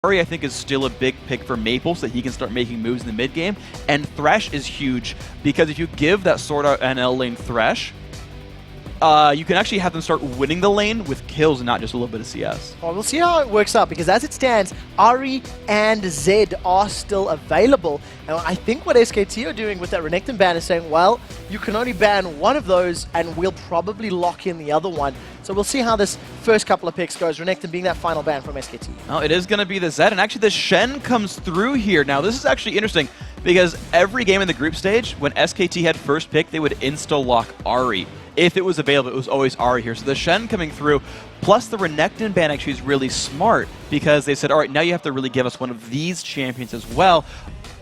Ahri, I think, is still a big pick for Maple so that he can start making moves in the mid game. And Thresh is huge because if you give that Sword Art NL lane Thresh, you can actually have them start winning the lane with kills and not just a little bit of CS. Well, we'll see how it works out, because as it stands, Ahri and Zed are still available. And I think what SKT are doing with that Renekton ban is saying, well, you can only ban one of those, and we'll probably lock in the other one. So we'll see how this first couple of picks goes, Renekton being that final ban from SKT. Oh, it is going to be the Zed, and actually the Shen comes through here. Now, this is actually interesting, because every game in the group stage, when SKT had first pick, they would insta-lock Ahri. If it was available, it was always Ahri here. So the Shen coming through, plus the Renekton ban actually is really smart, because they said, all right, now you have to really give us one of these champions as well.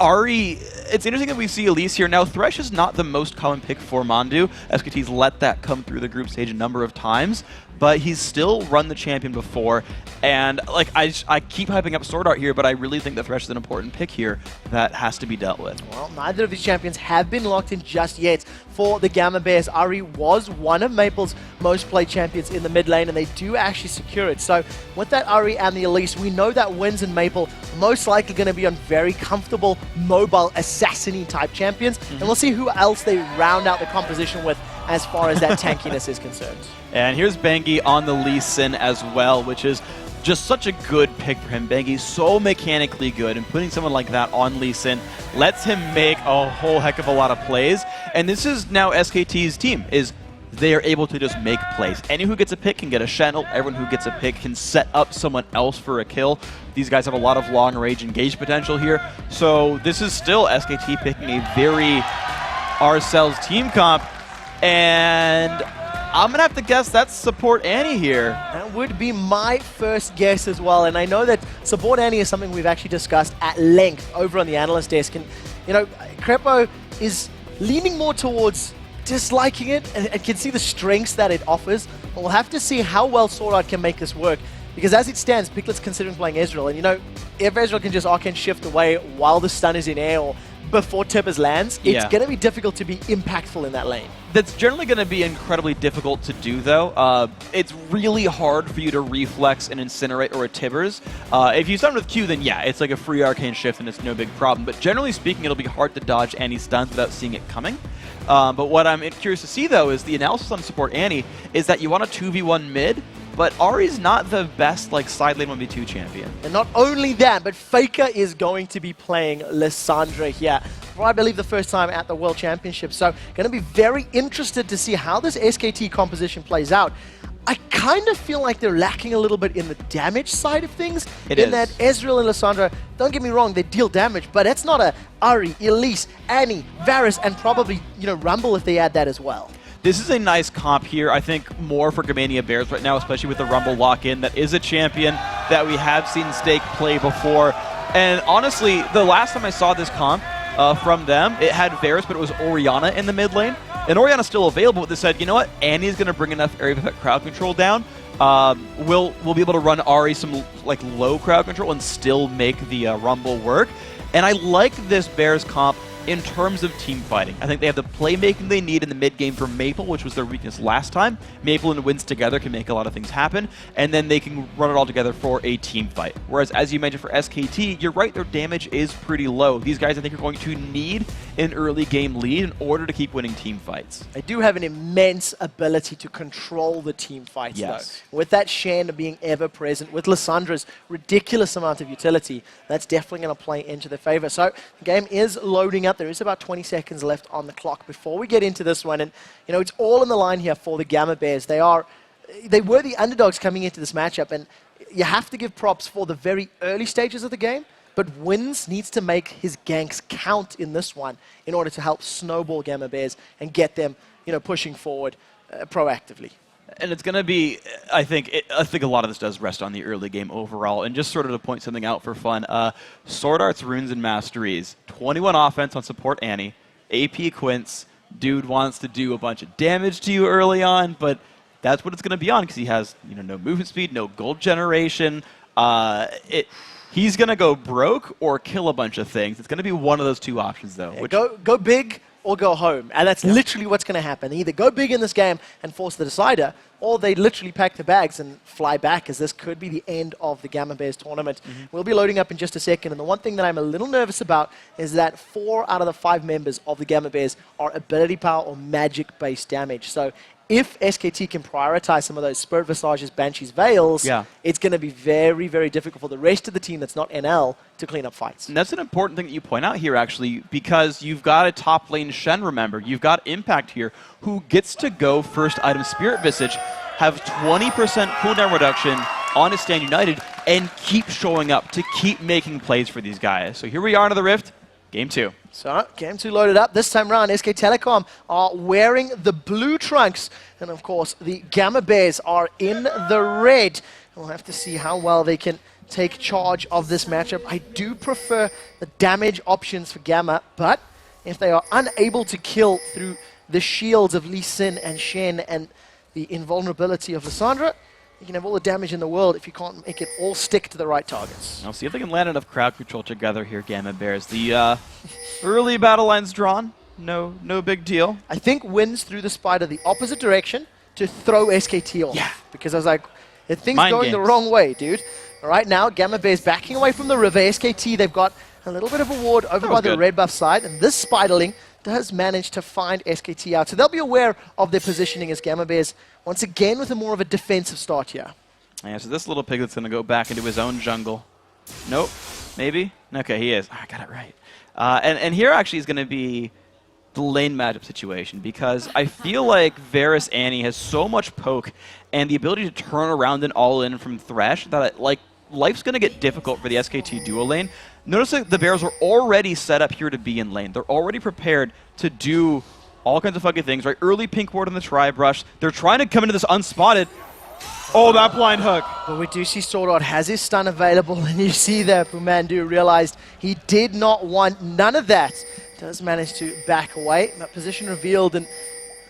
Ahri, it's interesting that we see Elise here. Now, Thresh is not the most common pick for Mandu. SKT's let that come through the group stage a number of times, but he's still run the champion before. And like I keep hyping up Sword Art here, but I really think that Thresh is an important pick here that has to be dealt with. Well, neither of these champions have been locked in just yet for the Gamma Bears. Ahri was one of Maple's most played champions in the mid lane, and they do actually secure it. So with that Ahri and the Elise, we know that wins in Maple most likely going to be on very comfortable, mobile, assassin-y type champions. And we'll see who else they round out the composition with as far as that tankiness is concerned. And here's Bengi on the Lee Sin as well, which is just such a good pick for him. Bengi's so mechanically good, and putting someone like that on Lee Sin lets him make a whole heck of a lot of plays. And this is now SKT's team, is they are able to just make plays. Anyone who gets a pick can get a Channel. Everyone who gets a pick can set up someone else for a kill. These guys have a lot of long-range engage potential here. So this is still SKT picking a very ourselves team comp. And I'm going to have to guess that's Support Annie here. That would be my first guess as well. And I know that Support Annie is something we've actually discussed at length over on the analyst desk. And, you know, Crepo is leaning more towards disliking it and can see the strengths that it offers. But we'll have to see how well Sword Art can make this work. Because as it stands, Piclet's considering playing Ezreal. And, you know, if Ezreal can just Arcane Shift away while the stun is in air or before Tibbers lands, it's going to be difficult to be impactful in that lane. That's generally going to be incredibly difficult to do, though. It's really hard for you to reflex an Incinerate or a Tibbers. If you stun with Q, then yeah, it's like a free Arcane Shift and it's no big problem. But generally speaking, it'll be hard to dodge any stuns without seeing it coming. But what I'm curious to see, though, is the analysis on Support Annie is that you want a 2v1 mid, but Ahri's not the best like side lane 1v2 champion. And not only that, but Faker is going to be playing Lissandra here for, I believe, the first time at the World Championship. So going to be very interested to see how this SKT composition plays out. I kind of feel like they're lacking a little bit in the damage side of things. In that Ezreal and Lissandra, don't get me wrong, they deal damage, but it's not a Ahri, Elise, Annie, Varus, and probably, you know, Rumble if they add that as well. This is a nice comp here, I think, more for Gamania Bears right now, especially with the Rumble lock-in. That is a champion that we have seen Stake play before. And honestly, the last time I saw this comp from them, it had Varus, but it was Orianna in the mid lane. And Orianna's still available, but they said, you know what, Annie's going to bring enough area effect crowd control down. We'll be able to run Ahri some like low crowd control and still make the Rumble work. And I like this Bears comp in terms of team fighting. I think they have the playmaking they need in the mid game for Maple, which was their weakness last time. Maple and Wins together can make a lot of things happen, and then they can run it all together for a team fight. Whereas, as you mentioned for SKT, you're right, their damage is pretty low. These guys, I think, are going to need an early game lead in order to keep winning team fights. They do have an immense ability to control the team fights, though. With that Shen being ever present, with Lissandra's ridiculous amount of utility, that's definitely going to play into their favor. So the game is loading up. There is about 20 seconds left on the clock before we get into this one. And, you know, it's all in the line here for the Gamma Bears. They were the underdogs coming into this matchup. And you have to give props for the very early stages of the game. But Wins needs to make his ganks count in this one in order to help snowball Gamma Bears and get them, you know, pushing forward proactively. And it's going to be, I think a lot of this does rest on the early game overall. And just sort of to point something out for fun, Sword Art's Runes and Masteries, 21 offense on Support Annie, AP Quince, dude wants to do a bunch of damage to you early on, but that's what it's going to be on because he has, you know, no movement speed, no gold generation. He's going to go broke or kill a bunch of things. It's going to be one of those two options, though. Yeah, go big or go home. And that's literally what's going to happen. They either go big in this game and force the decider, or they literally pack the bags and fly back, as this could be the end of the Gamma Bears tournament. We'll be loading up in just a second, and the one thing that I'm a little nervous about is that 4 out of the 5 members of the Gamma Bears are ability power or magic-based damage. So if SKT can prioritize some of those Spirit Visages, Banshees, Veils, it's going to be very, very difficult for the rest of the team that's not NL to clean up fights. And that's an important thing that you point out here, actually, because you've got a top lane Shen, remember. You've got Impact here, who gets to go first item Spirit Visage, have 20% cooldown reduction on his Stand United, and keep showing up to keep making plays for these guys. So here we are into the Rift. Game 2. So, Game 2 loaded up. This time around, SK Telecom are wearing the blue trunks. And, of course, the Gamma Bears are in the red. We'll have to see how well they can take charge of this matchup. I do prefer the damage options for Gamma, but if they are unable to kill through the shields of Lee Sin and Shen and the invulnerability of Lissandra, you can have all the damage in the world if you can't make it all stick to the right targets. I'll see if they can land enough crowd control together here, Gamma Bears. The early battle line's drawn. No big deal. I think wins through the spider the opposite direction to throw SKT off. Yeah. Because I was like, things Mind going the games. wrong way, dude. All right, now Gamma Bears backing away from the river. SKT, they've got a little bit of a ward over by the red buff side, and this spiderling does manage to find SKT out. So they'll be aware of their positioning as Gamma Bears, once again with a more of a defensive start here. Yeah, so this little piglet's going to go back into his own jungle. Nope. Maybe? Okay, he is. I got it right. And here actually is going to be the lane matchup situation, because I feel like Varus Annie has so much poke and the ability to turn around and all in from Thresh that life's going to get difficult for the SKT duo lane. Notice that the Bears are already set up here to be in lane. They're already prepared to do all kinds of fucking things, right? Early pink ward on the Tri-Brush. They're trying to come into this unspotted. Oh, that blind hook. But we do see Sword Art has his stun available, and you see that Pumandu realized he did not want none of that. Does manage to back away. That position revealed, and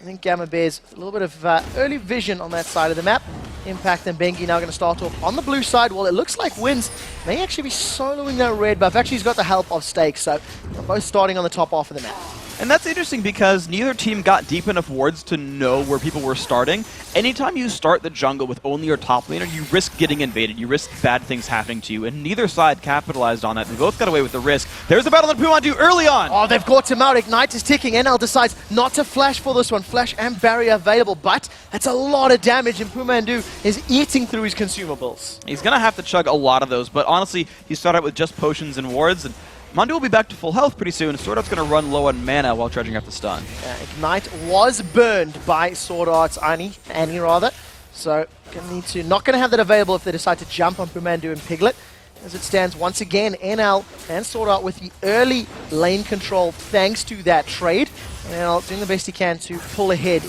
I think Gamma Bears a little bit of early vision on that side of the map. Impact and Bengi now going to start off on the blue side. Well, it looks like Wins may actually be soloing that red buff. Actually, he's got the help of Stake, so they're both starting on the top half of the map. And that's interesting because neither team got deep enough wards to know where people were starting. Anytime you start the jungle with only your top laner, you risk getting invaded. You risk bad things happening to you, and neither side capitalized on that. They both got away with the risk. There's a battle on Pumandu early on. Oh, they've got him out. Ignite is ticking. NL decides not to flash for this one. Flash and barrier available, but that's a lot of damage, and Pumandu is eating through his consumables. He's going to have to chug a lot of those, but honestly, he started out with just potions and wards, and Mandu will be back to full health pretty soon. Sword Art's going to run low on mana while charging up the stun. Ignite was burned by Sword Art's Annie rather. So not going to have that available if they decide to jump on Pumandu and Piglet. As it stands, once again, NL and Sword Art with the early lane control thanks to that trade. NL doing the best he can to pull ahead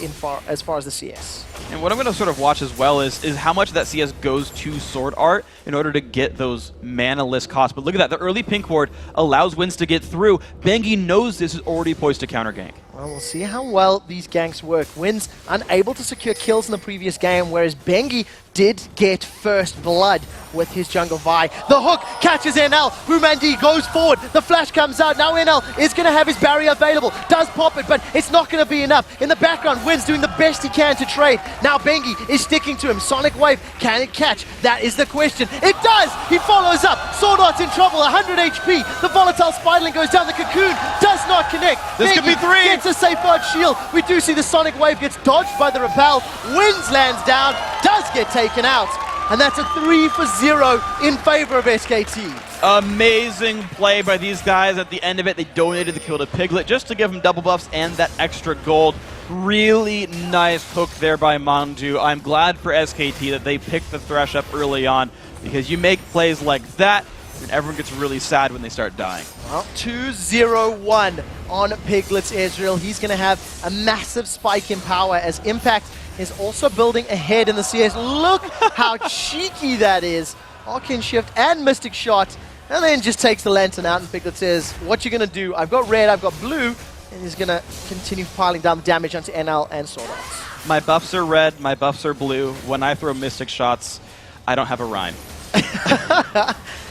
as far as the CS. And what I'm going to sort of watch as well is how much of that CS goes to Sword Art in order to get those mana-less costs. But look at that. The early pink ward allows Wins to get through. Bengi knows this is already poised to counter gank. Well, we'll see how well these ganks work. Wins unable to secure kills in the previous game, whereas Bengi did get first blood with his jungle Vi. The hook catches NL. Rumandi goes forward. The flash comes out. Now NL is going to have his barrier available. Does pop it, but it's not going to be enough. In the background, Wins doing the best he can to trade. Now Bengi is sticking to him. Sonic Wave, can it catch? That is the question. It does! He follows up. Sword Art's in trouble. 100 HP. The volatile Spiderling goes down. The cocoon does not connect. This could be 3. Gets a safeguard shield. We do see the Sonic Wave gets dodged by the repel. Wins lands down. Does get taken out. And that's a 3-0 in favor of SKT. Amazing play by these guys. At the end of it, they donated the kill to Piglet just to give him double buffs and that extra gold. Really nice hook there by Mandu. I'm glad for SKT that they picked the Thresh up early on, because you make plays like that and everyone gets really sad when they start dying. Well, 2-0-1 on Piglet's Ezreal. He's going to have a massive spike in power as Impact is also building ahead in the CS. Look how cheeky that is. Arcane Shift and Mystic Shot, and then just takes the Lantern out, and Piglet says, what you going to do? I've got red, I've got blue, and he's going to continue piling down the damage onto NL and Sword Art. My buffs are red, my buffs are blue. When I throw Mystic Shots, I don't have a rhyme.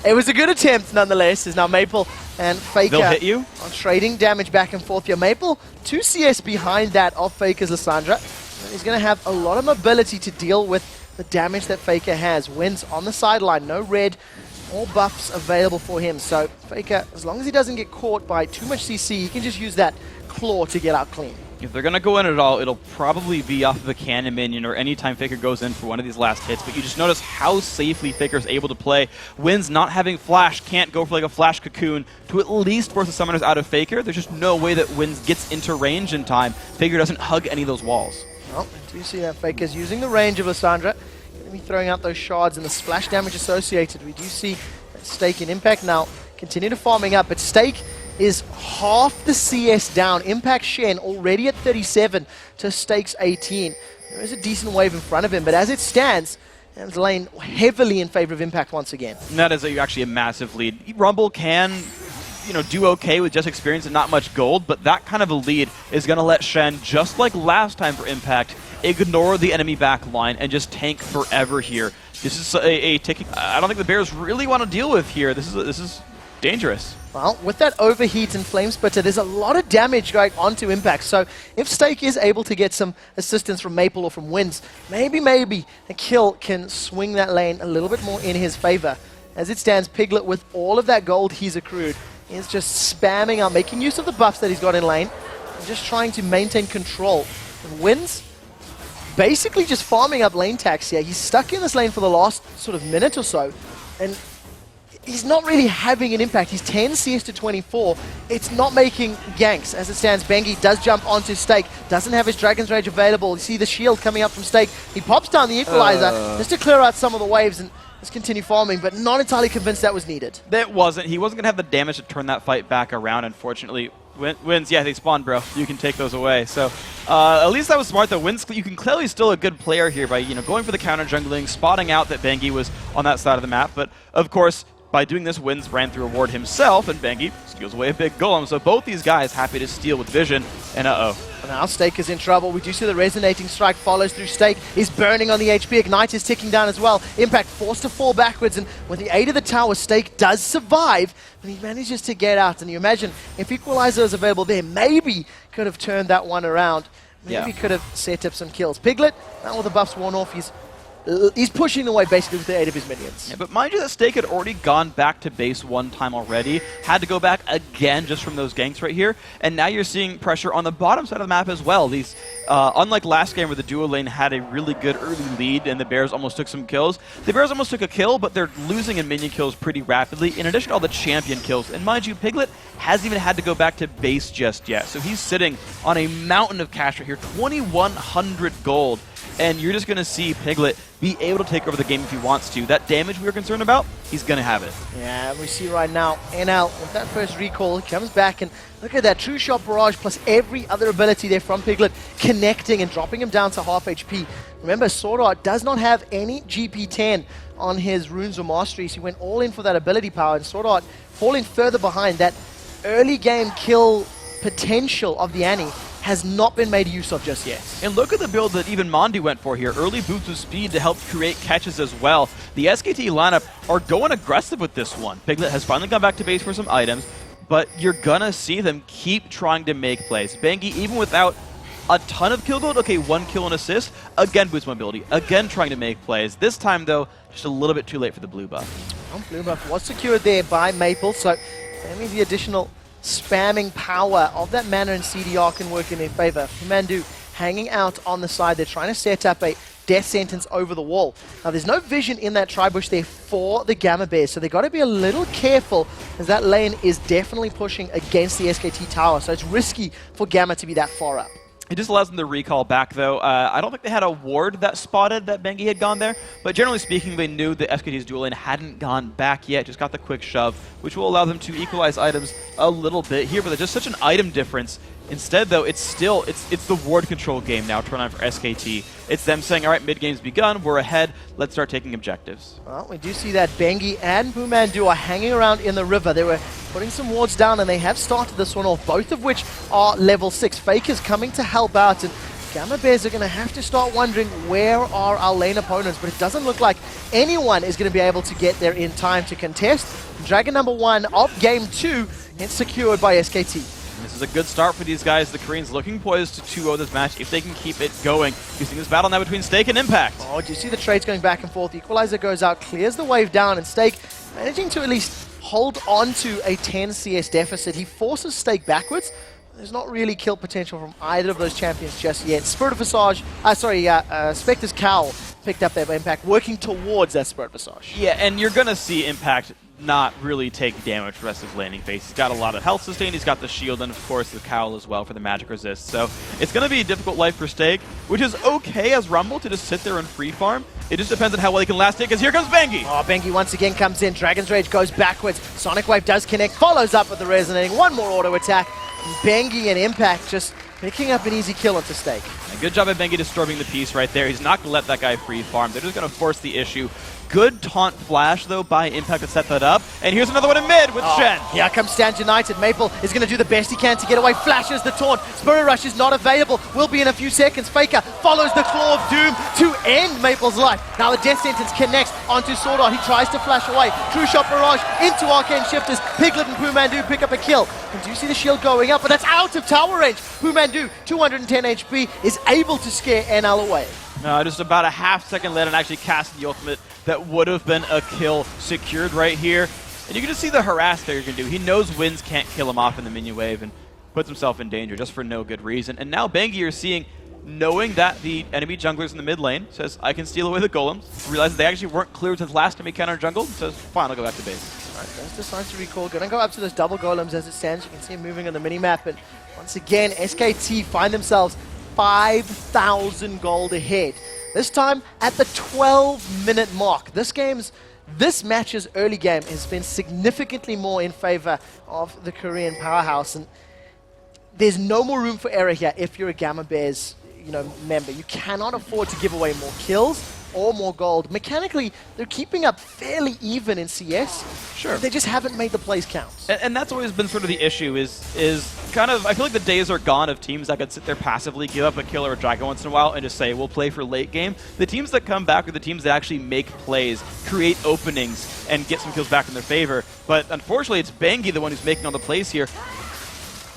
It was a good attempt, nonetheless, as now Maple and Faker They'll hit you? are trading damage back and forth here. Maple, 2 CS behind that of Faker's Lissandra. And he's going to have a lot of mobility to deal with the damage that Faker has. Wins on the sideline, no red or buffs available for him. So Faker, as long as he doesn't get caught by too much CC, he can just use that claw to get out clean. If they're going to go in at all, it'll probably be off of a cannon minion or anytime Faker goes in for one of these last hits. But you just notice how safely Faker's able to play. Wins not having flash, can't go for like a flash cocoon to at least force the summoners out of Faker. There's just no way that Wins gets into range in time. Faker doesn't hug any of those walls. Well, do you see that Faker's using the range of Lissandra? Going to be throwing out those shards and the splash damage associated. We do see that Stake and Impact now continue to farming up, but Stake is half the CS down. Impact Shen already at 37 to Stake's 18. There is a decent wave in front of him, but as it stands, it's lane heavily in favor of Impact once again. And that is actually a massive lead. Rumble can, do okay with just experience and not much gold, but that kind of a lead is going to let Shen, just like last time for Impact, ignore the enemy back line and just tank forever here. This is a ticking. I don't think the Bears really want to deal with here. This is dangerous. Well, with that overheat and flame splitter, there's a lot of damage going onto Impact. So if Stake is able to get some assistance from Maple or from Wins, maybe a kill can swing that lane a little bit more in his favor. As it stands, Piglet, with all of that gold he's accrued, is just spamming out, making use of the buffs that he's got in lane, and just trying to maintain control. And Wins, basically just farming up lane tax here. He's stuck in this lane for the last sort of minute or so, and he's not really having an impact. He's 10 CS to 24. It's not making ganks. As it stands, Bengi does jump onto Stake. Doesn't have his Dragon's Rage available. You see the shield coming up from Stake. He pops down the Equalizer just to clear out some of the waves and just continue farming, but not entirely convinced that was needed. That wasn't. He wasn't going to have the damage to turn that fight back around, unfortunately. Wins, yeah, they spawned, bro. You can take those away. So at least that was smart, though. Wins, you can clearly still a good player here by going for the counter jungling, spotting out that Bengi was on that side of the map. But, of course, by doing this, Wins ran through a ward himself, and Bengi steals away a big golem. So both these guys happy to steal with vision, and Now Stake is in trouble. We do see the resonating strike follows through Stake. He's burning on the HP. Ignite is ticking down as well. Impact forced to fall backwards, and with the aid of the tower, Stake does survive, but he manages to get out. And you imagine, if Equalizer is available there, maybe could have turned that one around. Maybe could have set up some kills. Piglet, now with the buffs worn off, he's pushing away basically with the aid of his minions. Yeah, but mind you that Stake had already gone back to base one time already, had to go back again just from those ganks right here, and now you're seeing pressure on the bottom side of the map as well. These, unlike last game where the duo lane had a really good early lead and the Bears almost took some kills, the Bears almost took a kill, but they're losing in minion kills pretty rapidly, in addition to all the champion kills. And mind you, Piglet hasn't even had to go back to base just yet, so he's sitting on a mountain of cash right here, 2,100 gold. And you're just going to see Piglet be able to take over the game if he wants to. That damage we were concerned about, he's going to have it. Yeah, we see right now, NL, with that first recall, he comes back and look at that True Shot Barrage plus every other ability there from Piglet, connecting and dropping him down to half HP. Remember, Sword Art does not have any GP10 on his runes or masteries. He went all in for that ability power, and Sword Art falling further behind. That early game kill potential of the Annie has not been made use of just yet. And look at the build that even Mondi went for here. Early boots of speed to help create catches as well. The SKT lineup are going aggressive with this one. Piglet has finally gone back to base for some items, but you're gonna see them keep trying to make plays. Bengi, even without a ton of kill gold, okay, 1 kill and assist, again boost mobility, again trying to make plays. This time though, just a little bit too late for the blue buff. Well, blue buff was secured there by Maple, so that means the additional spamming power of that mana and CDR can work in their favor. Mandu hanging out on the side. They're trying to set up a death sentence over the wall. Now, there's no vision in that tri-bush there for the Gamma Bears, so they've got to be a little careful as that lane is definitely pushing against the SKT tower, so it's risky for Gamma to be that far up. It just allows them to recall back, though. I don't think they had a ward that spotted that Bengi had gone there, but generally speaking, they knew that SKT's dual lane hadn't gone back yet, just got the quick shove, which will allow them to equalize items a little bit here, but there's just such an item difference. Instead, though, it's the ward control game now turn on for SKT. It's them saying, all right, mid-game's begun, we're ahead, let's start taking objectives. Well, we do see that Bengi and Boomandu are hanging around in the river. They were putting some wards down, and they have started this one off, both of which are level 6. Faker's coming to help out, and Gamma Bears are going to have to start wondering where are our lane opponents, but it doesn't look like anyone is going to be able to get there in time to contest. Dragon number 1 of Game 2 is secured by SKT. This is a good start for these guys. The Koreans looking poised to 2-0 this match if they can keep it going. You're seeing this battle now between Stake and Impact. Oh, do you see the trades going back and forth? Equalizer goes out, clears the wave down, and Stake managing to at least hold on to a 10 CS deficit. He forces Stake backwards. There's not really kill potential from either of those champions just yet. Spirit of Visage, Spectre's Cowl picked up that Impact, working towards that Spirit Visage. Yeah, and you're going to see Impact not really take damage for the rest of his landing phase. He's got a lot of health sustain, he's got the shield, and of course the cowl as well for the magic resist. So it's going to be a difficult life for Stake, which is okay as Rumble to just sit there and free farm. It just depends on how well he can last it, because here comes Bengi. Oh, Bengi once again comes in. Dragon's Rage goes backwards. Sonic Wave does connect, follows up with the resonating. One more auto attack. Bengi and Impact just picking up an easy kill onto Stake. And good job at Bengi disturbing the piece right there. He's not going to let that guy free farm. They're just going to force the issue. Good taunt flash, though, by Impact to set that up. And here's another one in mid with Shen. Here comes Stand United. Maple is going to do the best he can to get away. Flashes the taunt. Spirit Rush is not available. Will be in a few seconds. Faker follows the Claw of Doom to end Maple's life. Now the Death Sentence connects onto Sword Art. He tries to flash away. True Shot Barrage into Arcane Shifters. Piglet and Pumandu pick up a kill. And do you see the shield going up? But that's out of tower range. Pumandu, 210 HP, is able to scare NL away. Just about a half second later and actually cast the ultimate. That would have been a kill secured right here. And you can just see the harass that you're going to do. He knows Winds can't kill him off in the minion wave and puts himself in danger just for no good reason. And now Bengi, you're seeing, knowing that the enemy junglers in the mid lane, says, I can steal away the golems. Realizes they actually weren't cleared since last time he countered jungle. Says, fine, I'll go back to base. Alright, just decides to recall. Gonna go up to those double golems as it stands. You can see him moving on the minimap. And once again, SKT find themselves 5,000 gold ahead. This time at the 12-minute mark. This match's early game has been significantly more in favor of the Korean powerhouse, and there's no more room for error here if you're a Gamma Bears, member. You cannot afford to give away more kills or more gold. Mechanically, they're keeping up fairly even in CS. Sure. They just haven't made the plays count. And that's always been sort of the issue is kind of, I feel like the days are gone of teams that could sit there passively, give up a kill or a dragon once in a while and just say, we'll play for late game. The teams that come back are the teams that actually make plays, create openings, and get some kills back in their favor. But unfortunately, it's Bengi the one who's making all the plays here.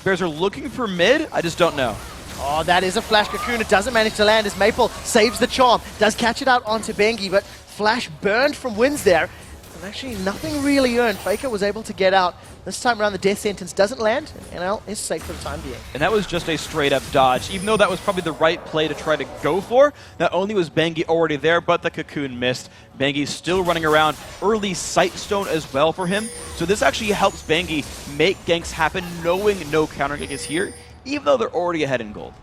Bears are looking for mid, I just don't know. Oh, that is a flash cocoon. It doesn't manage to land as Maple saves the charm. Does catch it out onto Bengi, but flash burned from Winds there. And actually, nothing really earned. Faker was able to get out. This time around, the Death Sentence doesn't land, and NL is safe for the time being. And that was just a straight-up dodge. Even though that was probably the right play to try to go for, not only was Bengi already there, but the cocoon missed. Bengi's still running around. Early Sightstone as well for him. So this actually helps Bengi make ganks happen, knowing no counter gank is here, even though they're already ahead in gold.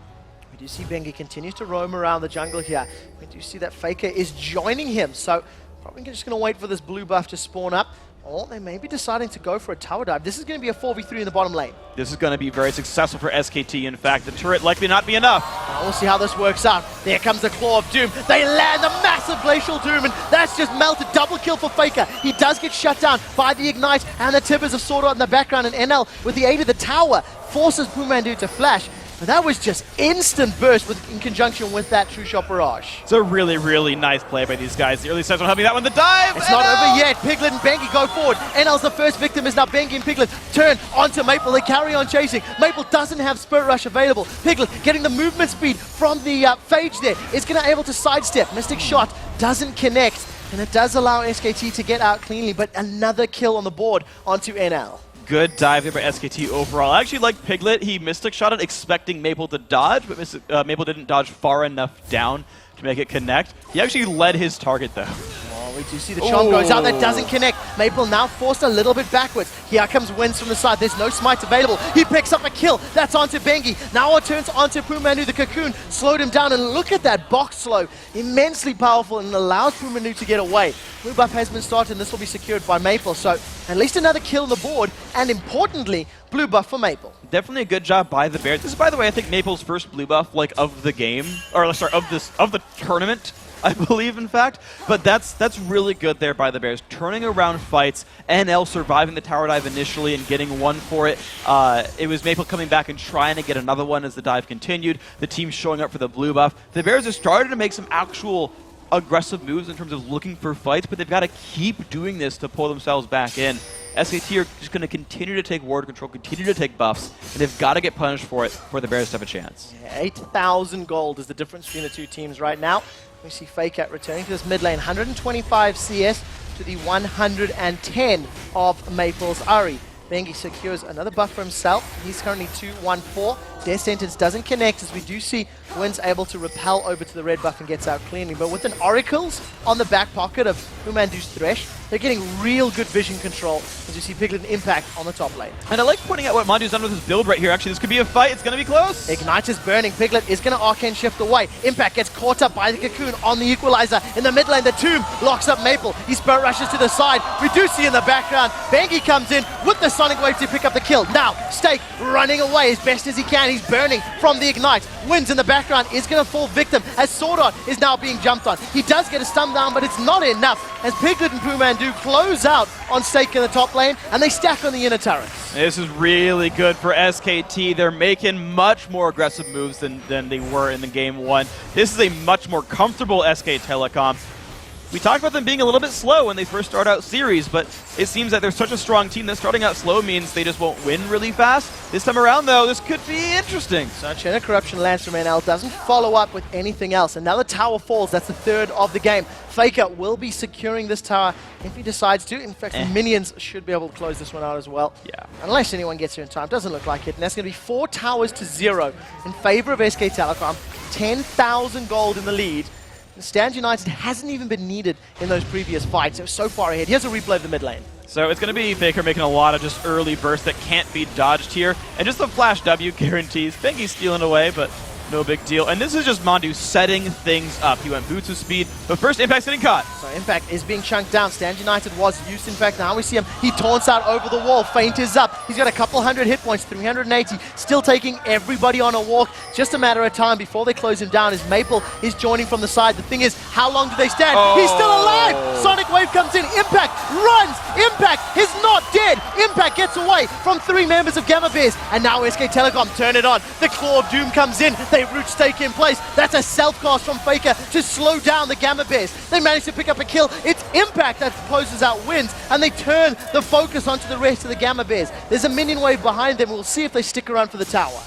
We do see Bengi continues to roam around the jungle here. We do see that Faker is joining him, so probably just going to wait for this blue buff to spawn up. Or they may be deciding to go for a tower dive. This is going to be a 4v3 in the bottom lane. This is going to be very successful for SKT. In fact, the turret likely not be enough. We'll see how this works out. There comes the Claw of Doom. They land the massive Glacial Doom, and that's just melted. Double kill for Faker. He does get shut down by the Ignite, and the Tibbers of Sword Art in the background, and NL, with the aid of the tower, forces Pumandu to flash. But that was just instant burst in conjunction with that True Shot Barrage. It's a really, really nice play by these guys. The early steps will help me. That one, the dive! It's not over yet. Piglet and Bengi go forward. NL's the first victim is now Bengi and Piglet turn onto Maple. They carry on chasing. Maple doesn't have Spirit Rush available. Piglet getting the movement speed from the Phage there. Is going to be able to sidestep. Mystic Shot doesn't connect. And it does allow SKT to get out cleanly, but another kill on the board onto NL. Good dive there by SKT overall. I actually like Piglet. He Mystic Shot it, expecting Maple to dodge, but Maple didn't dodge far enough down to make it connect. He actually led his target, though. Oh, we do see the charm goes out. That doesn't connect. Maple now forced a little bit backwards. Here comes Winds from the side. There's no smite available. He picks up a kill. That's onto Bengi. Now it turns onto Pumandu. The cocoon slowed him down, and look at that box slow. Immensely powerful and allows Pumandu to get away. Blue buff has been started, and this will be secured by Maple. So at least another kill on the board, and importantly, blue buff for Maple. Definitely a good job by the Bears. This is, by the way, I think Maple's first blue buff, like, of the game, or sorry, of the tournament. I believe, in fact. But that's really good there by the Bears, turning around fights. NL surviving the tower dive initially and getting one for it. It was Maple coming back and trying to get another one as the dive continued. The team showing up for the blue buff. The Bears are starting to make some actual aggressive moves in terms of looking for fights, but they've got to keep doing this to pull themselves back in. SKT are just going to continue to take ward control, continue to take buffs, and they've got to get punished for it for the Bears to have a chance. Yeah, 8,000 gold is the difference between the two teams right now. We see Fakeout returning to this mid lane, 125 CS to the 110 of Maple's Ari. Bengi secures another buff for himself. He's currently 2-1-4. Death Sentence doesn't connect, as we do see Wynn's able to repel over to the red buff and gets out cleanly. But with an Oracles on the back pocket of Humandu's Thresh, they're getting real good vision control as you see Piglet and Impact on the top lane. And I like pointing out what Mandu's done with his build right here. Actually, this could be a fight. It's going to be close. Ignite is burning. Piglet is going to Arcane Shift away. Impact gets caught up by the Cocoon on the Equalizer. In the mid lane, the Tomb locks up Maple. He Spirit rushes to the side. We do see in the background, Bengi comes in with the Sonic Wave to pick up the kill. Now, Stake running away as best as he can. He's burning from the Ignite. Wins in the background is going to fall victim as Swordart is now being jumped on. He does get a stun down, but it's not enough as Piglet and Pumandu close out on Stake in the top lane, and they stack on the inner turrets. This is really good for SKT. They're making much more aggressive moves than they were in the game one. This is a much more comfortable SK Telecom. We talked about them being a little bit slow when they first start out series, but it seems that they're such a strong team that starting out slow means they just won't win really fast. This time around, though, this could be interesting. So Chain Corruption lands from NL, doesn't follow up with anything else, and now the tower falls. That's the third of the game. Faker will be securing this tower if he decides to. In fact, Minions should be able to close this one out as well. Yeah. Unless anyone gets here in time. Doesn't look like it. And that's going to be 4 towers to 0 in favor of SK Telecom. 10,000 gold in the lead. Stand United hasn't even been needed in those previous fights. It was so far ahead. Here's a replay of the mid lane. So it's going to be Faker making a lot of just early bursts that can't be dodged here. And just the flash W guarantees. Bengi's stealing away, but no big deal. And this is just Mandu setting things up. He went boots of speed, but first Impact's getting caught. So Impact is being chunked down. Stand United was used. In fact, now we see him. He taunts out over the wall. Feint is up. He's got a couple hundred hit points, 380. Still taking everybody on a walk. Just a matter of time before they close him down as Maple is joining from the side. The thing is, how long do they stand? Oh. He's still alive! Sonic Wave comes in. Impact runs! Impact is not dead! Impact gets away from 3 members of Gamma Bears. And now SK Telecom turn it on. The Claw of Doom comes in. They root Stake in place. That's a self-cast from Faker to slow down the Gamma Bears. They manage to pick up a kill. It's Impact that closes out wins, and they turn the focus onto the rest of the Gamma Bears. There's a minion wave behind them. We'll see if they stick around for the tower.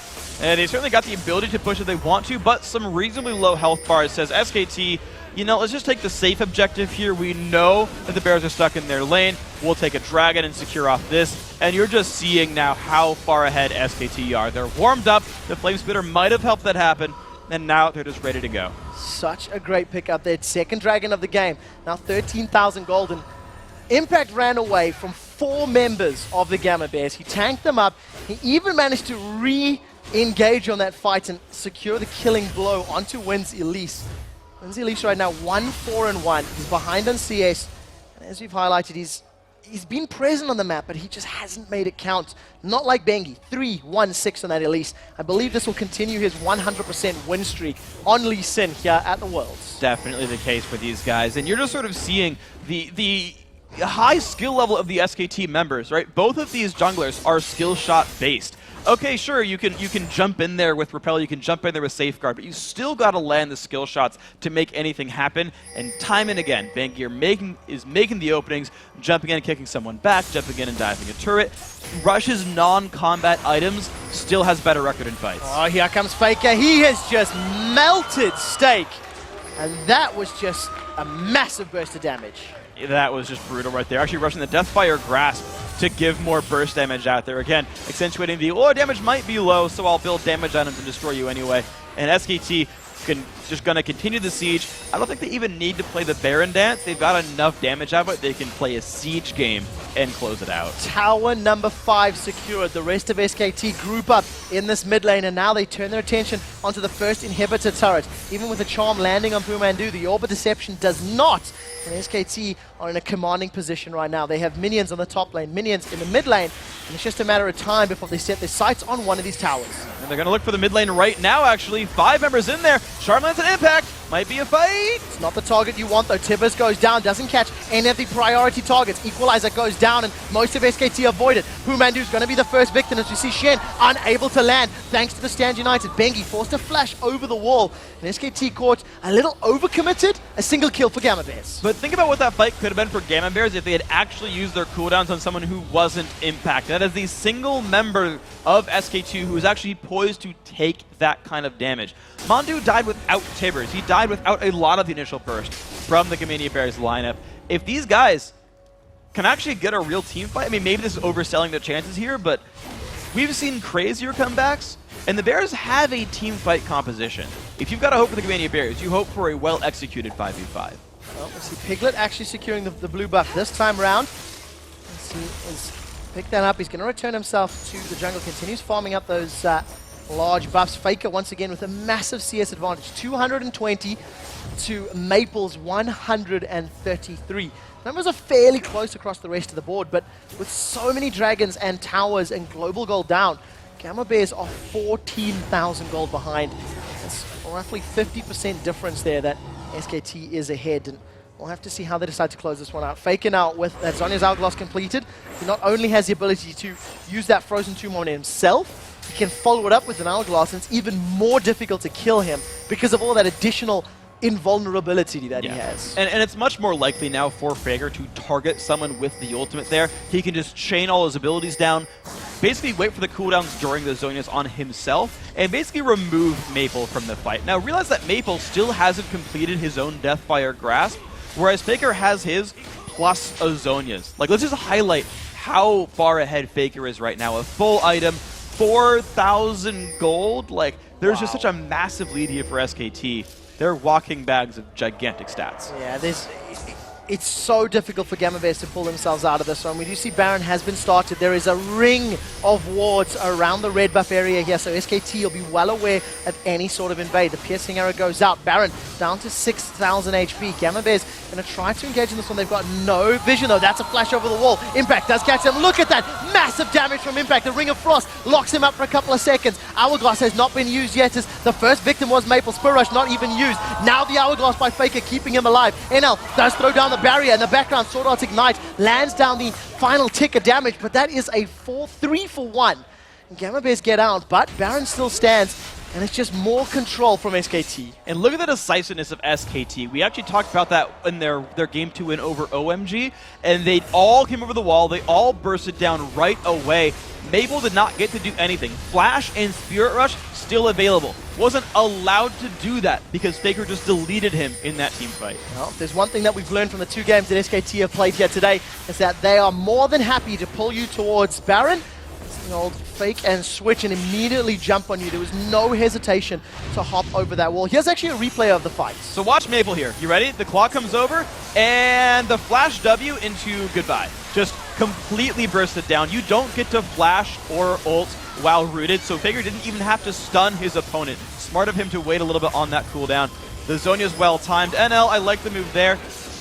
And he's certainly got the ability to push if they want to, but some reasonably low health bars. Says SKT, you know, let's just take the safe objective here. We know that the Bears are stuck in their lane. We'll take a dragon and secure off this. And you're just seeing now how far ahead SKT are. They're warmed up. The Flame Spitter might have helped that happen. And now they're just ready to go. Such a great pick up there. Second dragon of the game. Now 13,000 gold. And Impact ran away from 4 members of the Gamma Bears. He tanked them up. He even managed to re-engage on that fight and secure the killing blow onto Wynn's Elise. Wynn's Elise right now 1-4-1. He's behind on CS. And as we've highlighted, he's been present on the map, but he just hasn't made it count. Not like Bengi. 3-1-6 on that Elise. I believe this will continue his 100% win streak on Lee Sin here at the Worlds. Definitely the case for these guys. And you're just sort of seeing the high skill level of the SKT members, right? Both of these junglers are skill shot based. Okay, sure, you can jump in there with Repel, you can jump in there with Safeguard, but you still got to land the skill shots to make anything happen. And time and again, Bengi is making the openings, jumping in and kicking someone back, jumping in and diving a turret. Rushes non-combat items, still has better record in fights. Oh, here comes Faker. He has just melted Stake. And that was just a massive burst of damage. That was just brutal right there. Actually rushing the Deathfire Grasp to give more burst damage out there. Again, accentuating the ore damage might be low, so I'll build damage items and destroy you anyway. And SKT just going to continue the siege. I don't think they even need to play the Baron dance. They've got enough damage out of it. They can play a siege game and close it out. Tower number 5 secured. The rest of SKT group up in this mid lane, and now they turn their attention onto the first inhibitor turret. Even with a charm landing on Pumandu, the Orb of Deception does not. And SKT are in a commanding position right now. They have minions on the top lane, minions in the mid lane, and it's just a matter of time before they set their sights on one of these towers. And they're going to look for the mid lane right now, actually. 5 members in there. Charmland it's an impact. Might be a fight. It's not the target you want, though. Tibbers goes down, doesn't catch any of the priority targets. Equalizer goes down, and most of SKT avoid it. Humandu's going to be the first victim, as we see Shen unable to land, thanks to the Stand United. Bengi forced to flash over the wall, and SKT caught a little overcommitted. A single kill for Gamma Bears. But think about what that fight could have been for Gamma Bears if they had actually used their cooldowns on someone who wasn't impacted. That is the single member of SK2 who is actually poised to take that kind of damage. Mondu died without Tibbers. He died without a lot of the initial burst from the Gamania Bears lineup. If these guys can actually get a real team fight, I mean, maybe this is overselling their chances here, but we've seen crazier comebacks, and the Bears have a team fight composition. If you've got to hope for the Gamania Bears, you hope for a well-executed 5v5. Well, we see Piglet actually securing the blue buff this time around. Let's see, he's picked that up. He's going to return himself to the jungle, continues farming up those large buffs. Faker once again with a massive CS advantage, 220 to Maple's 133. Numbers are fairly close across the rest of the board, but with so many dragons and towers and global gold down, Gamma Bears are 14,000 gold behind. That's roughly 50% difference there that SKT is ahead, and we'll have to see how they decide to close this one out. Faker now with that Zhonya's Hourglass completed. He not only has the ability to use that Frozen Tomb on himself, he can follow it up with an Hourglass, and it's even more difficult to kill him because of all that additional invulnerability that he has. And it's much more likely now for Faker to target someone with the ultimate there. He can just chain all his abilities down, basically wait for the cooldowns during the Zhonya's on himself, and basically remove Maple from the fight. Now realize that Maple still hasn't completed his own Deathfire Grasp, whereas Faker has his plus a Zhonya's. Like, let's just highlight how far ahead Faker is right now. A full item, 4,000 gold. Like, there's just such a massive lead here for SKT. They're walking bags of gigantic stats. Yeah, it's so difficult for Gamma Bears to pull themselves out of this one. We do see Baron has been started. There is a ring of wards around the red buff area here, so SKT will be well aware of any sort of invade. The piercing arrow goes out. Baron down to 6,000 HP. Gamma Bears going to try to engage in this one. They've got no vision, though. That's a flash over the wall. Impact does catch them. Look at that massive damage from Impact. The Ring of Frost locks him up for a couple of seconds. Hourglass has not been used yet, as the first victim was Maple. Spear Rush not even used. Now the Hourglass by Faker keeping him alive. NL does throw down the barrier. In the background, Sword Art Ignite lands down the final tick of damage, but that is a 3 for 1. And Gamma Bears get out, but Baron still stands, and it's just more control from SKT. And look at the decisiveness of SKT. We actually talked about that in their game 2 win over OMG, and they all came over the wall. They all bursted down right away. Maple did not get to do anything. Flash and Spirit Rush still available. Wasn't allowed to do that because Faker just deleted him in that team fight. Well, if there's one thing that we've learned from the 2 games that SKT have played here today, is that they are more than happy to pull you towards Baron. It's an old fake and switch and immediately jump on you. There was no hesitation to hop over that wall. Here's actually a replay of the fight. So watch Maple here. You ready? The clock comes over, and the flash W into goodbye. Just completely bursted down. You don't get to flash or ult while rooted, so Faker didn't even have to stun his opponent. Smart of him to wait a little bit on that cooldown. The Zhonya's well-timed. NL, I like the move there.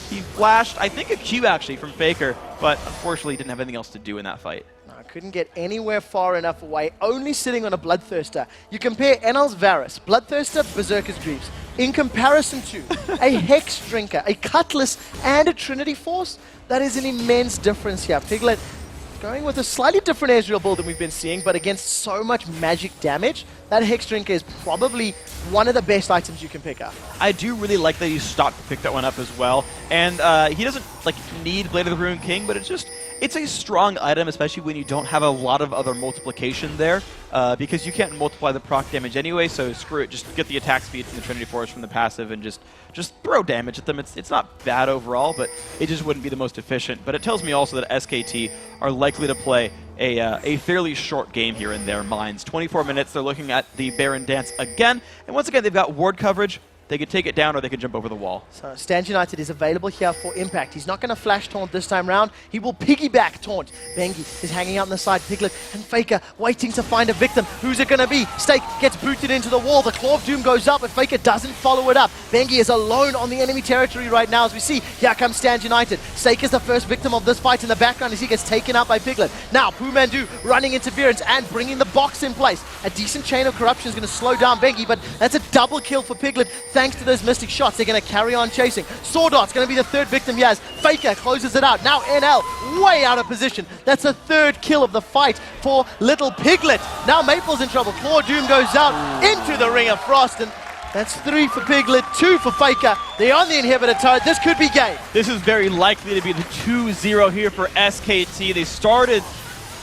He flashed, I think, a Q actually from Faker, but unfortunately didn't have anything else to do in that fight. Couldn't get anywhere far enough away, only sitting on a Bloodthirster. You compare NL's Varus, Bloodthirster, Berserker's Greaves, in comparison to a Hex Drinker, a Cutlass, and a Trinity Force. That is an immense difference here. Piglet going with a slightly different Ezreal build than we've been seeing, but against so much magic damage, that Hex Drinker is probably one of the best items you can pick up. I do really like that he stopped to pick that one up as well. And he doesn't need Blade of the Ruined King, but it's a strong item, especially when you don't have a lot of other multiplication there, because you can't multiply the proc damage anyway, so screw it. Just get the attack speed from the Trinity Force from the passive and just throw damage at them. It's not bad overall, but it just wouldn't be the most efficient. But it tells me also that SKT are likely to play a fairly short game here in their minds. 24 minutes, they're looking at the Baron dance again, and once again they've got ward coverage. They could take it down or they could jump over the wall. So Stand United is available here for Impact. He's not going to flash taunt this time round. He will piggyback taunt. Bengi is hanging out on the side. Piglet and Faker waiting to find a victim. Who's it going to be? Stake gets booted into the wall. The Claw of Doom goes up, but Faker doesn't follow it up. Bengi is alone on the enemy territory right now. As we see, here comes Stand United. Stake is the first victim of this fight in the background as he gets taken out by Piglet. Now, Pumandu running interference and bringing the box in place. A decent chain of corruption is going to slow down Bengi, but that's a double kill for Piglet. thanks to those Mystic shots, they're going to carry on chasing. Swordot's going to be the third victim he has. Faker closes it out. Now NL way out of position. That's a third kill of the fight for Little Piglet. Now Maple's in trouble. Claw Doom goes out into the Ring of Frost, and that's 3 for Piglet, 2 for Faker. They're on the inhibitor turret. This could be game. This is very likely to be the 2-0 here for SKT. They started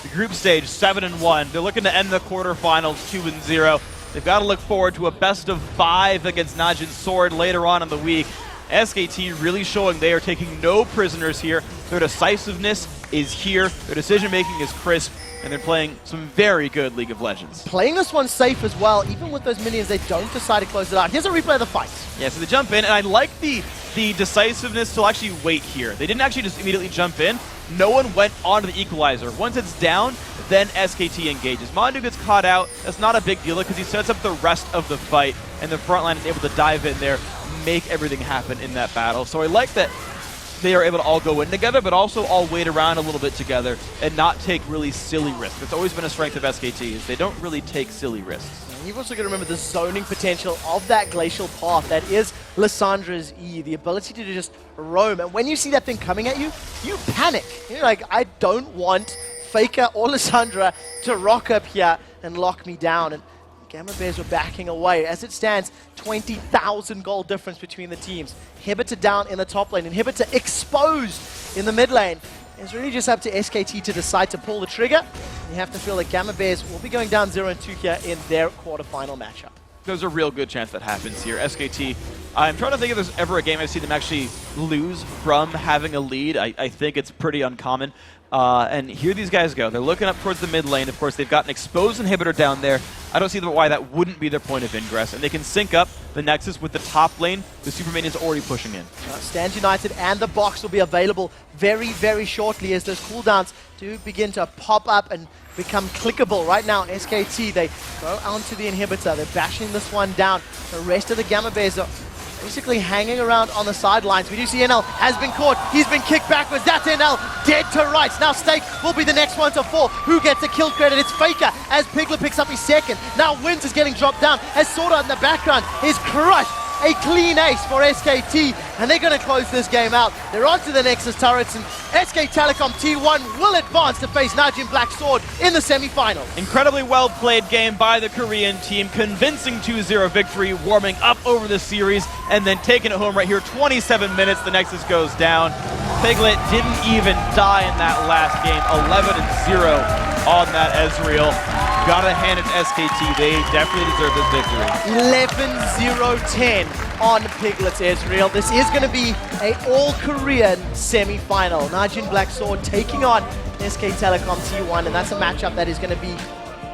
the group stage 7-1. They're looking to end the quarterfinals 2-0. They've got to look forward to a best of 5 against Najin's Sword later on in the week. SKT really showing they are taking no prisoners here. Their decisiveness is here. Their decision-making is crisp. And they're playing some very good League of Legends. Playing this one safe as well. Even with those minions, they don't decide to close it out. Here's a replay of the fight. Yeah, so they jump in, and I like the decisiveness to actually wait here. They didn't actually just immediately jump in. No one went onto the equalizer. Once it's down, then SKT engages. Mandu gets caught out. That's not a big deal because he sets up the rest of the fight, and the front line is able to dive in there, make everything happen in that battle. So I like that they are able to all go in together, but also all wait around a little bit together and not take really silly risks. It's always been a strength of SKT, is they don't really take silly risks. You've also got to remember the zoning potential of that glacial path that is Lissandra's E, the ability to just roam. And when you see that thing coming at you, you panic. You're like, I don't want Faker or Lissandra to rock up here and lock me down. And Gamma Bears were backing away. As it stands, 20,000 gold difference between the teams. Inhibitor down in the top lane. Inhibitor exposed in the mid lane. It's really just up to SKT to decide to pull the trigger. You have to feel that Gamma Bears will be going down 0-2 here in their quarterfinal matchup. There's a real good chance that happens here. SKT, I'm trying to think if there's ever a game I've seen them actually lose from having a lead. I think it's pretty uncommon. And here these guys go. They're looking up towards the mid lane. Of course, they've got an exposed inhibitor down there. I don't see why that wouldn't be their point of ingress. And they can sync up the Nexus with the top lane. The Super Minion's already pushing in. Stand United and the box will be available very, very shortly as those cooldowns do begin to pop up and become clickable. Right now, SKT, they go onto the inhibitor. They're bashing this one down. The rest of the Gamma Bears are basically hanging around on the sidelines. We do see NL has been caught. He's been kicked backwards. That's NL dead to rights. Now Stake will be the next one to fall. Who gets the kill credit? It's Faker as Piglet picks up his second. Now Wins is getting dropped down as Sword in the background is crushed. A clean ace for SKT, and they're going to close this game out. They're onto the Nexus turrets, and SK Telecom T1 will advance to face Najin Black Sword in the semifinals. Incredibly well played game by the Korean team, convincing 2-0 victory, warming up over the series, and then taking it home right here. 27 minutes, the Nexus goes down. Piglet didn't even die in that last game. 11-0 on that Ezreal. Gotta hand it to SKT. They definitely deserve this victory. 11-0-10 on Piglet's Ezreal. This is going to be an all-Korean semi-final. Najin Black Sword taking on SK Telecom T1, and that's a matchup that is going to be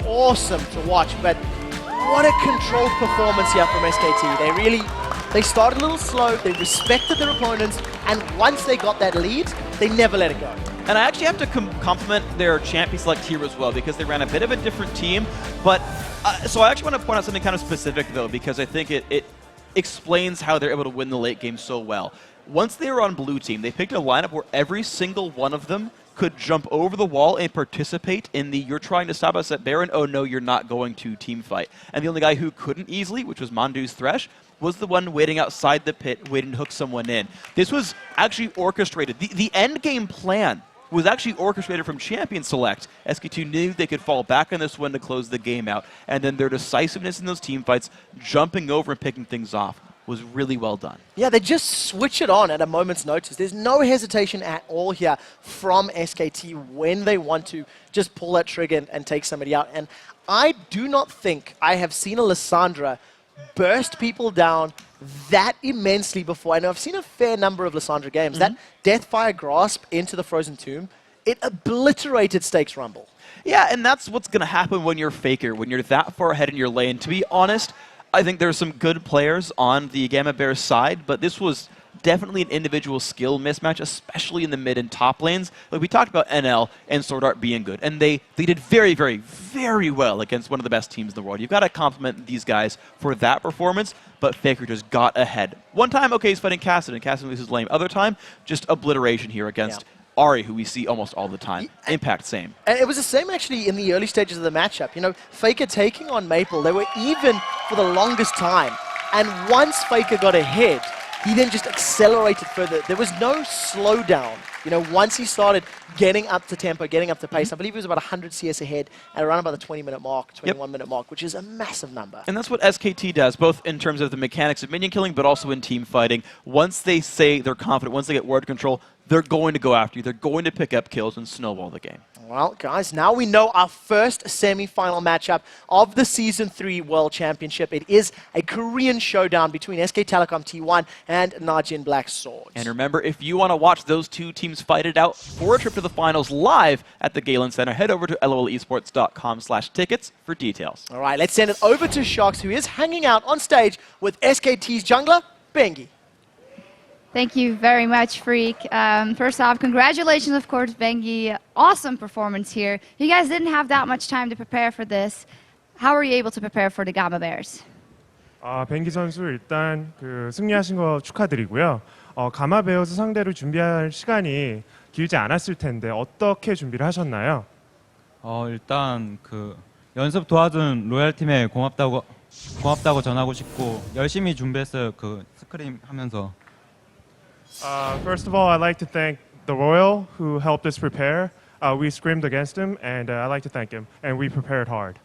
awesome to watch. But what a controlled performance here from SKT. They started a little slow, they respected their opponents, and once they got that lead, they never let it go. And I actually have to compliment their champion select here as well, because they ran a bit of a different team. But so I actually want to point out something kind of specific, though, because I think it explains how they're able to win the late game so well. Once they were on blue team, they picked a lineup where every single one of them could jump over the wall and participate in the "you're trying to stop us at Baron, oh no, you're not going to" team fight. And the only guy who couldn't easily, which was Mandu's Thresh, was the one waiting outside the pit, waiting to hook someone in. This was actually orchestrated. The end game plan was actually orchestrated from champion select. SK2 knew they could fall back on this one to close the game out, and then their decisiveness in those team fights, jumping over and picking things off, was really well done. Yeah, they just switch it on at a moment's notice. There's no hesitation at all here from SKT when they want to just pull that trigger and take somebody out. And I do not think I have seen a Lissandra burst people down that immensely before. I know I've seen a fair number of Lissandra games. That Deathfire Grasp into the Frozen Tomb, it obliterated Stakes Rumble. Yeah, and that's what's going to happen when you're Faker, when you're that far ahead in your lane. To be honest, I think there's some good players on the Gamma Bears side, but this was definitely an individual skill mismatch, especially in the mid and top lanes. Like we talked about NL and Sword Art being good, and they did very, very, very well against one of the best teams in the world. You've got to compliment these guys for that performance, but Faker just got ahead. One time, okay, he's fighting Cassidy, and Cassidy loses lane. Other time, just obliteration here against Ari, who we see almost all the time. Impact, same. And it was the same actually in the early stages of the matchup. You know, Faker taking on Maple, they were even for the longest time. And once Faker got ahead, he then just accelerated further. There was no slowdown. You know, once he started getting up to tempo, getting up to pace, I believe he was about 100 CS ahead at around about the 20-minute mark, 21-minute mark, which is a massive number. And that's what SKT does, both in terms of the mechanics of minion killing, but also in team fighting. Once they say they're confident, once they get word control, they're going to go after you. They're going to pick up kills and snowball the game. Well, guys, now we know our first semi-final matchup of the Season 3 World Championship. It is a Korean showdown between SK Telecom T1 and Najin Black Swords. And remember, if you want to watch those two teams fight it out for a trip to the finals live at the Galen Center, head over to lolesports.com/tickets for details. All right, let's send it over to Sharks, who is hanging out on stage with SKT's jungler, Bengi. Thank you very much, Freak. First off, congratulations, of course, Bengi. Awesome performance here. You guys didn't have that much time to prepare for this. How were you able to prepare for the GAB Bears? 뱅기 선수 일단 승리하신 거 축하드리고요. 가마 베어스 상대로 준비할 시간이 길지 않았을 텐데 어떻게 준비를 하셨나요? 일단 연습 도와준 로얄 팀에 고맙다고 전하고 싶고 열심히 준비했어요. 스크림 하면서. First of all, I'd like to thank the Royal who helped us prepare. We scrimmed against him, and I'd like to thank him. And we prepared hard.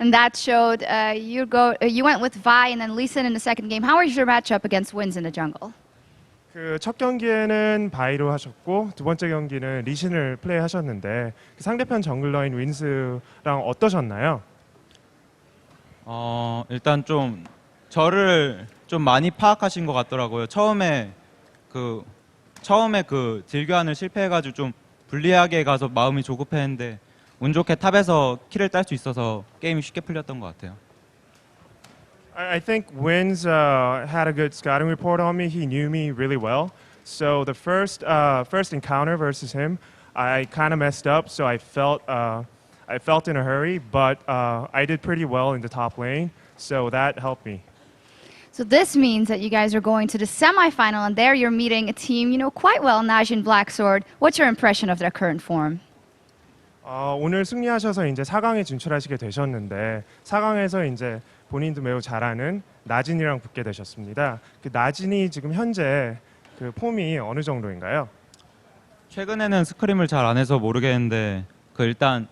And that showed you went with Vi and then Lee Sin in the second game. How was your matchup against Wins in the jungle? 첫 경기에는 바이로 하셨고 두 번째 경기는 리신을 플레이하셨는데 상대편 정글러인 윈스랑 어떠셨나요? 일단 좀 저를 좀 많이 파악하신 것 같더라고요. 처음에 딜교환을 실패해가지고 좀 불리하게 가서 마음이 조급했는데 운 좋게 탑에서 킬을 딸 수 있어서 게임이 쉽게 풀렸던 것 같아요. I think Wins had a good scouting report on me. He knew me really well. So the first encounter versus him, I kind of messed up. So I felt in a hurry, but I did pretty well in the top lane. So that helped me. So this means that you guys are going to the semifinal, and there you're meeting a team you know quite well, Najin Black Sword. What's your impression of their current form? 오늘 승리하셔서 이제 4강에 진출하시게 되셨는데 4강에서 이제 본인도 매우 잘하는 나진이랑 붙게 되셨습니다. 나진이 지금 현재 폼이 어느 정도인가요? 최근에는 스크림을 잘 안 해서 모르겠는데 일단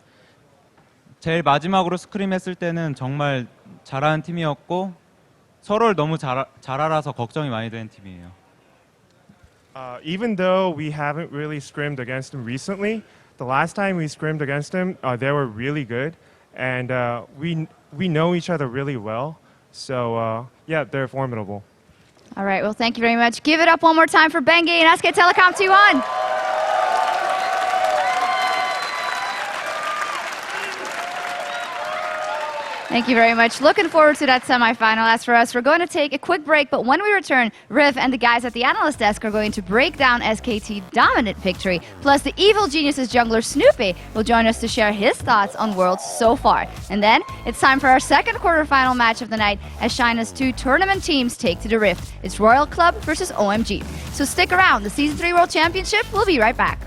제일 마지막으로 스크림 했을 때는 정말 잘하는 팀이었고 서로를 너무 잘 알아서 걱정이 많이 되는 팀이에요. Even though we haven't really scrimmed against them recently, the last time we scrimmed against them, they were really good, and we know each other really well. So yeah, they're formidable. All right, well, thank you very much. Give it up one more time for Bengi and SK Telecom T1. Thank you very much. Looking forward to that semifinal. As for us, we're going to take a quick break, but when we return, Riv and the guys at the analyst desk are going to break down SKT dominant victory. Plus, the Evil Geniuses jungler Snoopy will join us to share his thoughts on Worlds so far. And then, it's time for our second quarterfinal match of the night as China's two tournament teams take to the Rift. It's Royal Club versus OMG. So stick around. The Season 3 World Championship will be right back.